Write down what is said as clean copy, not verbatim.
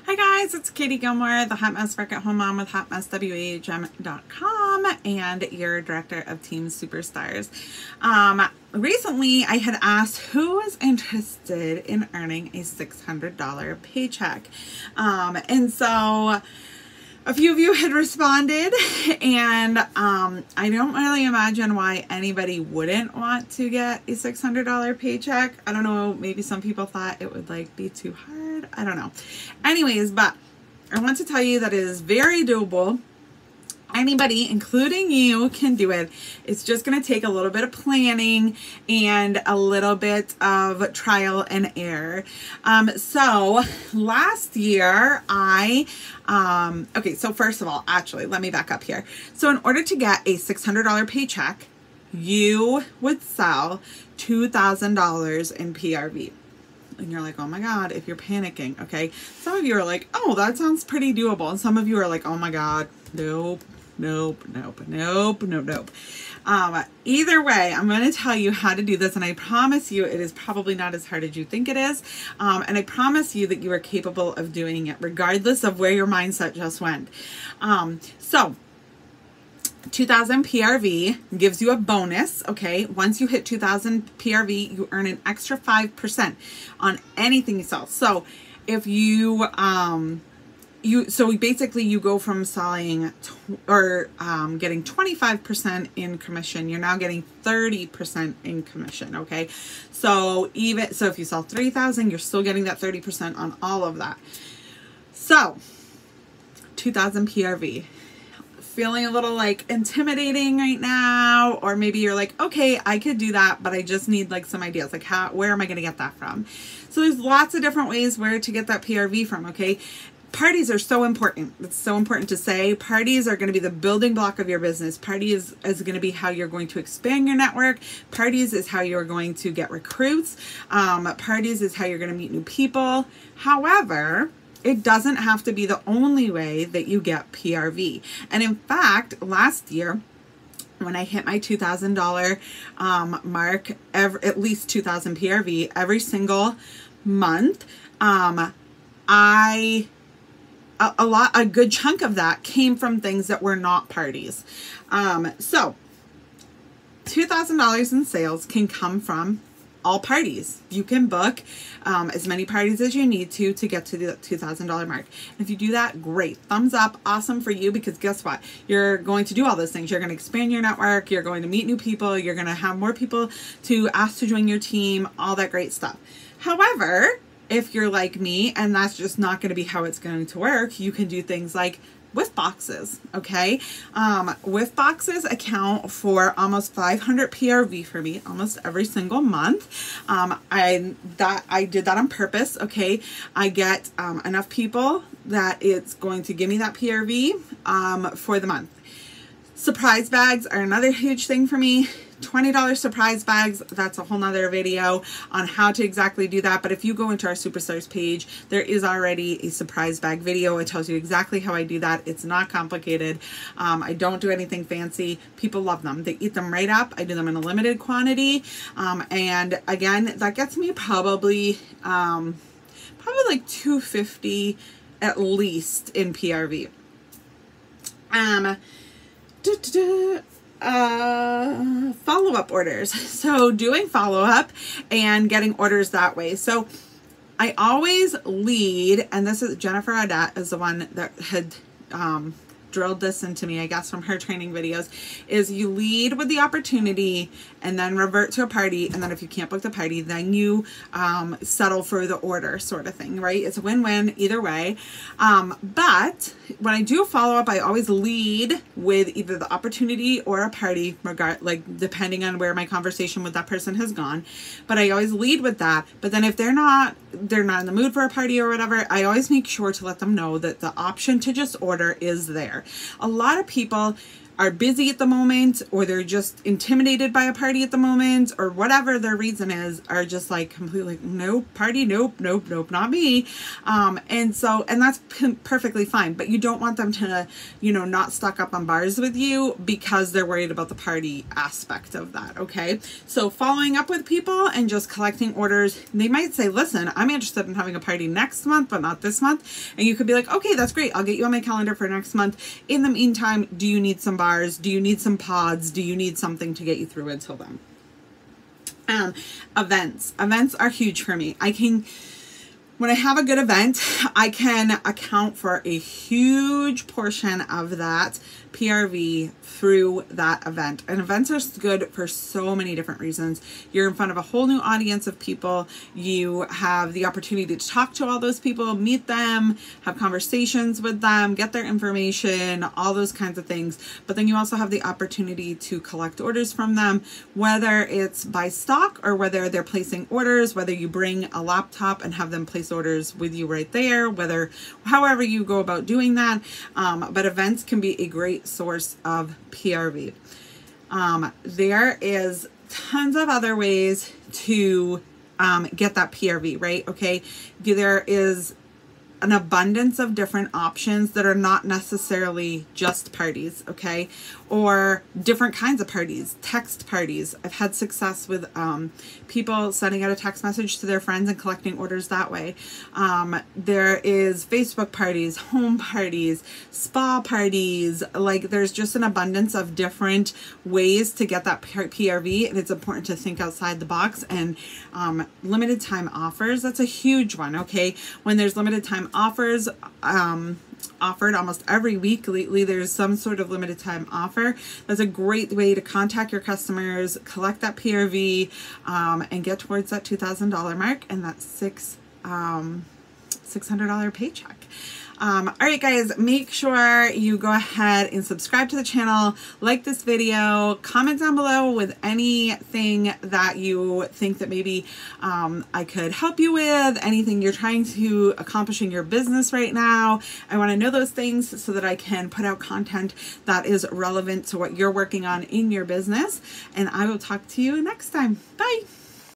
Hi guys, it's Katie Gilmore, the Hot Mess Work at Home Mom with HotMessWAHM and your Director of Team Superstars. Recently I had asked who was interested in earning a $600 paycheck. And so a few of you had responded, and I don't really imagine why anybody wouldn't want to get a $600 paycheck. I don't know, maybe some people thought it would be too hard. I don't know. Anyways, but I want to tell you that it is very doable. Anybody, including you, can do it. It's just going to take a little bit of planning and a little bit of trial and error. So last year okay, so first of all, actually, let me back up here. So in order to get a $600 paycheck, you would sell $2,000 in PRV. And you're like, oh my God, if you're panicking, okay? Some of you are like, oh, that sounds pretty doable. And some of you are like, oh my God, nope. Either way, I'm going to tell you how to do this, and I promise you it is probably not as hard as you think it is, and I promise you that you are capable of doing it regardless of where your mindset just went. So 2,000 PRV gives you a bonus, okay? Once you hit 2,000 PRV, you earn an extra 5% on anything you sell. So if you so basically you go from selling getting 25% in commission, you're now getting 30% in commission, okay? So if you sell 3,000, you're still getting that 30% on all of that. So 2,000 PRV. Feeling a little intimidating right now, or maybe you're like, okay, I could do that, but I just need some ideas, where am I going to get that from? So there's lots of different ways where to get that PRV from, okay? Parties are so important. It's so important to say. Parties are going to be the building block of your business. Parties is going to be how you're going to expand your network. Parties is how you're going to get recruits. Parties is how you're going to meet new people. However, it doesn't have to be the only way that you get PRV. And in fact, last year, when I hit my $2,000 mark, at least 2,000 PRV every single month, a good chunk of that came from things that were not parties. So $2,000 in sales can come from all parties. You can book as many parties as you need to get to the $2,000 mark. And if you do that, great. Thumbs up. Awesome for you, because guess what? You're going to do all those things. You're going to expand your network. You're going to meet new people. You're going to have more people to ask to join your team, all that great stuff. However, if you're like me and that's just not going to be how it's going to work, you can do things like whiff boxes, okay? Whiff boxes account for almost 500 PRV for me almost every single month. I did that on purpose, okay? I get enough people that it's going to give me that PRV for the month. Surprise bags are another huge thing for me. $20 surprise bags, that's a whole nother video on how to exactly do that. But if you go into our Superstars page, there is already a surprise bag video. It tells you exactly how I do that. It's not complicated. I don't do anything fancy. People love them. They eat them right up. I do them in a limited quantity. And again, that gets me probably $250 at least in PRV. Follow-up orders. So doing follow-up and getting orders that way. So I always lead, and this is Jennifer Audette is the one that had drilled this into me, I guess, from her training videos, is you lead with the opportunity and then revert to a party, and then if you can't book the party, then you settle for the order, sort of thing, right? It's a win-win either way. But when I do follow-up, I always lead with either the opportunity or a party, depending on where my conversation with that person has gone. But I always lead with that. But then if they're not in the mood for a party or whatever, I always make sure to let them know that the option to just order is there. A lot of people are busy at the moment, or they're just intimidated by a party at the moment, or whatever their reason is, are just like completely, nope, party, nope, not me. And that's perfectly fine, but you don't want them to, not stock up on bars with you because they're worried about the party aspect of that. Okay. So following up with people and just collecting orders, they might say, listen, I'm interested in having a party next month, but not this month. And you could be like, okay, that's great. I'll get you on my calendar for next month. In the meantime, do you need some bars? Do you need some pods? Do you need something to get you through until then? Events are huge for me. When I have a good event, I can account for a huge portion of that PRV through that event. And events are good for so many different reasons. You're in front of a whole new audience of people. You have the opportunity to talk to all those people, meet them, have conversations with them, get their information, all those kinds of things. But then you also have the opportunity to collect orders from them, whether it's by stock or whether they're placing orders, whether you bring a laptop and have them place orders with you right there, however you go about doing that. But events can be a great source of PRV. There is tons of other ways to get that PRV, right? Okay. There is an abundance of different options that are not necessarily just parties, okay? Or different kinds of parties, text parties. I've had success with people sending out a text message to their friends and collecting orders that way. There is Facebook parties, home parties, spa parties. Like, there's just an abundance of different ways to get that PRV, and it's important to think outside the box. And limited time offers, that's a huge one, okay? When there's limited time offers offered almost every week lately, there's some sort of limited time offer. That's a great way to contact your customers, collect that PRV, and get towards that $2,000 mark and that $600 paycheck. All right, guys, make sure you go ahead and subscribe to the channel, like this video, comment down below with anything that you think that maybe I could help you with, anything you're trying to accomplish in your business right now. I want to know those things so that I can put out content that is relevant to what you're working on in your business. And I will talk to you next time. Bye.